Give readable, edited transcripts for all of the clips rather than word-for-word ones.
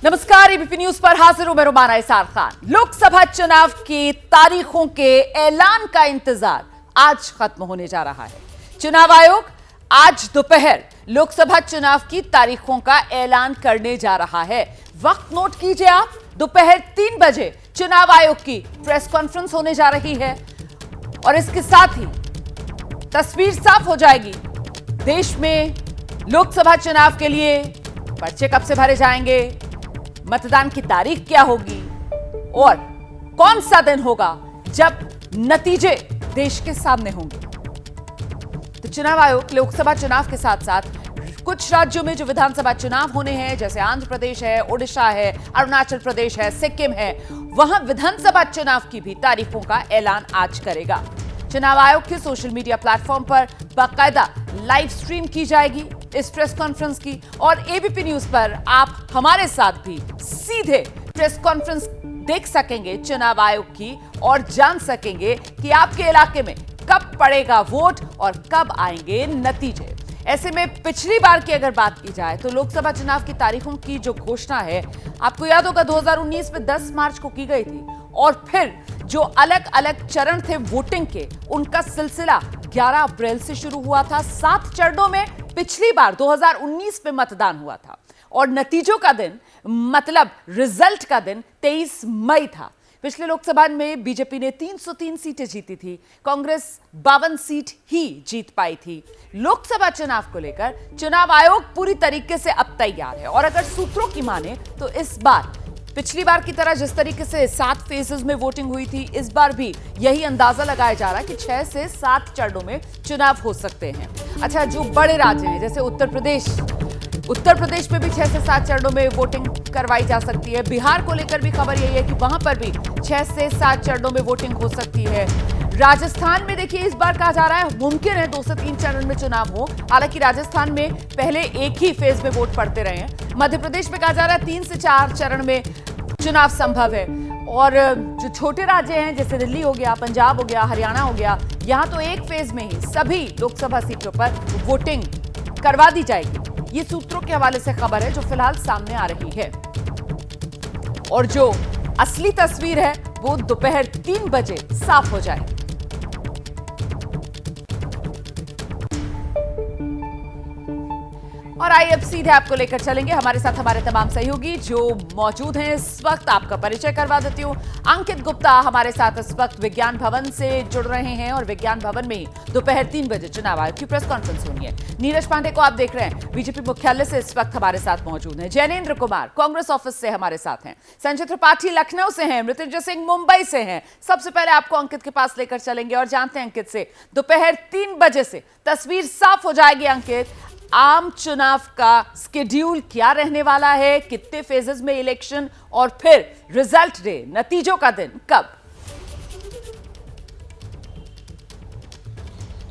नमस्कार, ABP news पर हाजिर हूं मैं रुमाना इसार खान। लोकसभा चुनाव की तारीखों के ऐलान का इंतजार आज खत्म होने जा रहा है। चुनाव आयोग आज दोपहर लोकसभा चुनाव की तारीखों का ऐलान करने जा रहा है। वक्त नोट कीजिए आप, दोपहर 3 बजे चुनाव आयोग की प्रेस कॉन्फ्रेंस होने जा रही है और इसके साथ ही तस्वीर साफ हो जाएगी। देश में लोकसभा चुनाव के लिए पर्चे कब से भरे जाएंगे, मतदान की तारीख क्या होगी और कौन सा दिन होगा जब नतीजे देश के सामने होंगे। तो चुनाव आयोग लोकसभा चुनाव के साथ साथ कुछ राज्यों में जो विधानसभा चुनाव होने हैं, जैसे आंध्र प्रदेश है, ओडिशा है, अरुणाचल प्रदेश है, सिक्किम है, वहां विधानसभा चुनाव की भी तारीखों का ऐलान आज करेगा। चुनाव आयोग के सोशल मीडिया प्लेटफॉर्म पर बाकायदा लाइव स्ट्रीम की जाएगी इस प्रेस कॉन्फ्रेंस की और एबीपी न्यूज पर आप हमारे साथ भी सीधे प्रेस कॉन्फ्रेंस देख सकेंगे चुनाव आयोग की और जान सकेंगे कि आपके इलाके में कब पड़ेगा वोट और कब आएंगे नतीजे। ऐसे में पिछली बार की अगर बात की जाए तो लोकसभा चुनाव की तारीखों की जो घोषणा है, आपको याद होगा 2019 में 10 मार्च को की गई थी और फिर जो अलग अलग चरण थे वोटिंग के, उनका सिलसिला 11 अप्रैल से शुरू हुआ था। 7 चरणों में पिछली बार 2019 में मतदान हुआ था और नतीजों का दिन, मतलब रिजल्ट का दिन 23 मई था। पिछले लोकसभा में बीजेपी ने 303 सीटें जीती थी, कांग्रेस 52 सीट ही जीत पाई थी। लोकसभा चुनाव को लेकर चुनाव आयोग पूरी तरीके से अब तैयार है और अगर सूत्रों की माने तो इस बार पिछली बार की तरह जिस तरीके से 7 फेजेस में वोटिंग हुई थी, इस बार भी यही अंदाजा लगाया जा रहा है कि 6 से 7 चरणों में चुनाव हो सकते हैं। अच्छा, जो बड़े राज्य हैं जैसे उत्तर प्रदेश में भी 6 से 7 चरणों में वोटिंग करवाई जा सकती है। बिहार को लेकर भी खबर यही है कि वहां पर भी 6 से 7 चरणों में वोटिंग हो सकती है। राजस्थान में देखिए इस बार कहा जा रहा है मुमकिन है 2 से 3 चरण में चुनाव हो, हालांकि राजस्थान में पहले एक ही फेज में वोट पड़ते रहे हैं। मध्य प्रदेश में कहा जा रहा है 3 से 4 चरण में चुनाव संभव है और जो छोटे राज्य हैं जैसे दिल्ली हो गया, पंजाब हो गया, हरियाणा हो गया, यहां तो एक फेज में ही सभी लोकसभा सीटों पर वोटिंग करवा दी जाएगी। ये सूत्रों के हवाले से खबर है जो फिलहाल सामने आ रही है और जो असली तस्वीर है वो दोपहर 3 बजे साफ हो जाएगी। और आइए अब सीधे आपको लेकर चलेंगे हमारे साथ हमारे तमाम सहयोगी जो मौजूद हैं इस वक्त। आपका परिचय करवा देती हूँ। अंकित गुप्ता हमारे साथ इस वक्त विज्ञान भवन से जुड़ रहे हैं और विज्ञान भवन में ही दोपहर 3 बजे चुनाव आयोग की प्रेस कॉन्फ्रेंस होनी है। नीरज पांडे को आप देख रहे हैं बीजेपी मुख्यालय से इस वक्त हमारे साथ मौजूद हैं। जैनेन्द्र कुमार कांग्रेस ऑफिस से हमारे साथ हैं। संजय त्रिपाठी लखनऊ से हैं। मृत्युंजय सिंह मुंबई से हैं। सबसे पहले आपको अंकित के पास लेकर चलेंगे और जानते हैं अंकित से, दोपहर 3 बजे से तस्वीर साफ हो जाएगी। अंकित, आम चुनाव का स्केड्यूल क्या रहने वाला है, कितने फेजेस में इलेक्शन और फिर रिजल्ट डे, नतीजों का दिन कब?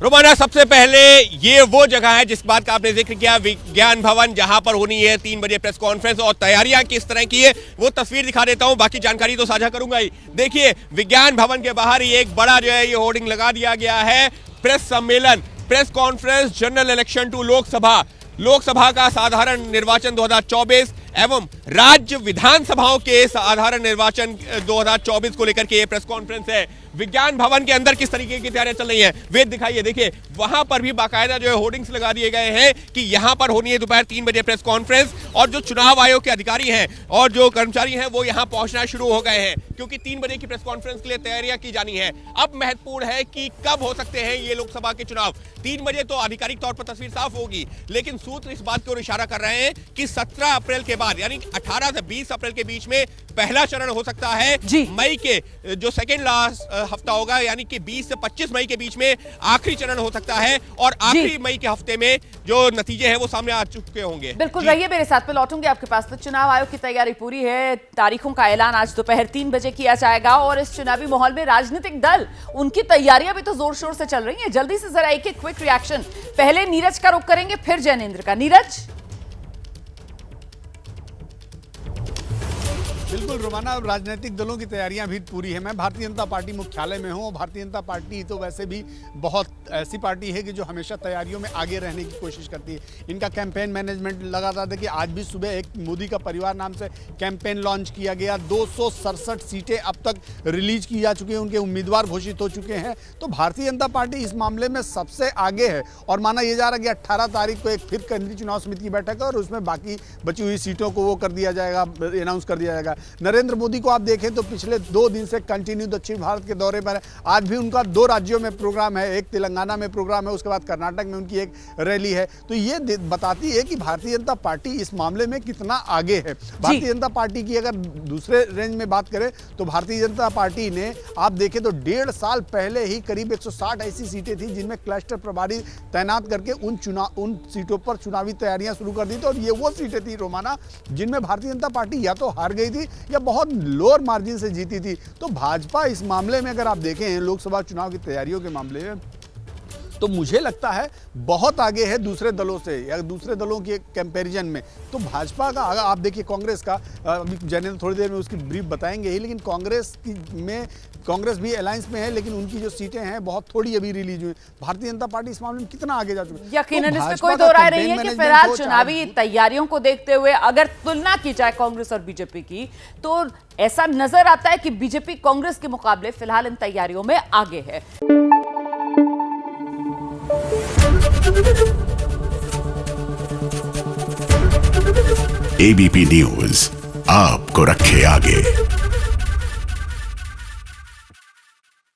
रोमाना, सबसे पहले ये वो जगह है जिस बात का आपने जिक्र किया, विज्ञान भवन, जहां पर होनी है 3 बजे प्रेस कॉन्फ्रेंस और तैयारियां किस तरह की है वो तस्वीर दिखा देता हूं, बाकी जानकारी तो साझा करूंगा ही। देखिए, विज्ञान भवन के बाहर ही एक बड़ा जो है ये होर्डिंग लगा दिया गया है, प्रेस सम्मेलन, press conference, general election to Lok Sabha का साधारण निर्वाचन 2024 एवं राज्य विधानसभाओं के साधारण निर्वाचन 2024 को लेकर के ये प्रेस कॉन्फ्रेंस है। विज्ञान भवन के अंदर किस तरीके की तैयारियां चल रही हैं वे दिखाइए। देखिए, वहां पर भी बाकायदा जो है होर्डिंग्स लगा दिए गए हैं कि यहां पर होनी है दोपहर 3 बजे प्रेस कॉन्फ्रेंस और जो चुनाव आयोग के अधिकारी हैं और जो कर्मचारी हैं वो यहां पहुंचना शुरू हो गए हैं क्योंकि 3 बजे की प्रेस कॉन्फ्रेंस के लिए तैयारियां की जानी है। अब महत्वपूर्ण है कि कब हो सकते हैं ये लोकसभा के चुनाव। 3 बजे तो आधिकारिक तौर पर तस्वीर साफ होगी, लेकिन सूत्र इस बात की ओर इशारा कर रहे हैं कि 17 अप्रैल के बाद यानी 18 से 20 अप्रैल के बीच में पहला चरण हो सकता है। मई के जो सेकेंड लास्ट हफ्ता होगा यानी कि 20 से 25 मई के बीच में आखिरी चरण हो सकता है और आखिरी मई के हफ्ते में जो नतीजे हैं वो सामने आ चुके होंगे। बिल्कुल, रहिए मेरे साथ, पे लौटूंगी आपके पास। तो चुनाव आयोग की तैयारी पूरी है, तारीखों का ऐलान आज दोपहर 3 बजे किया जाएगा और इस चुनावी माहौल में राजनीतिक दल, उनकी तैयारियां भी तो जोर शोर से चल रही हैं। जल्दी से जरा एक क्विक रिएक्शन, पहले नीरज का रुख करेंगे फिर जैनेन्द्र का। नीरज, बिल्कुल रोमाना, राजनीतिक दलों की तैयारियां भी पूरी है। मैं भारतीय जनता पार्टी मुख्यालय में हूं। भारतीय जनता पार्टी तो वैसे भी बहुत ऐसी पार्टी है कि जो हमेशा तैयारियों में आगे रहने की कोशिश करती है। इनका कैंपेन मैनेजमेंट लगातार देखिए, आज भी सुबह एक मोदी का परिवार नाम से कैंपेन लॉन्च किया गया। 267 सीटें अब तक रिलीज की जा चुकी हैं, उनके उम्मीदवार घोषित हो चुके हैं। तो भारतीय जनता पार्टी इस मामले में सबसे आगे है और माना यह जा रहा है कि 18 तारीख को एक फिर केंद्रीय चुनाव समिति की बैठक है और उसमें बाकी बची हुई सीटों को वो कर दिया जाएगा, अनाउंस कर दिया जाएगा। नरेंद्र मोदी को आप देखें तो पिछले 2 दिन से कंटिन्यू दक्षिण भारत के दौरे पर है। आज भी उनका 2 राज्यों में प्रोग्राम है, एक तेलंगाना में प्रोग्राम है, उसके बाद कर्नाटक में उनकी एक रैली है। तो ये बताती है कि भारतीय जनता पार्टी इस मामले में कितना आगे है। भारतीय जनता पार्टी की अगर दूसरे रेंज में बात करें तो भारतीय जनता पार्टी ने आप देखें तो 1.5 साल पहले ही करीब 160 ऐसी सीटें थी जिनमें क्लस्टर प्रभारी तैनात करके उन सीटों पर चुनावी तैयारियां शुरू कर दी थी। और ये वो सीटें थी रोमाना जिनमें भारतीय जनता पार्टी या तो हार गई थी या बहुत लोअर मार्जिन से जीती थी। तो भाजपा इस मामले में अगर आप देखें लोकसभा चुनाव की तैयारियों के मामले में तो मुझे लगता है बहुत आगे है दूसरे दलों से या दूसरे दलों के कंपैरिजन में। तो भाजपा का अगर आप देखिए कांग्रेस का, अभी जैनेंद्र थोड़ी देर में उसकी ब्रीफ बताएंगे ही, लेकिन कांग्रेस भी अलायंस में है लेकिन उनकी जो सीटें हैं बहुत थोड़ी अभी रिलीज हुई। भारतीय जनता पार्टी इस मामले में कितना आगे जा चुकी है, यकीनन इसमें कोई दो राय नहीं है कि फिलहाल चुनावी तैयारियों को देखते हुए अगर तुलना की जाए कांग्रेस और बीजेपी की तो ऐसा नजर आता है कि बीजेपी कांग्रेस के मुकाबले फिलहाल इन तैयारियों में आगे है। एबीपी न्यूज आपको रखे आगे।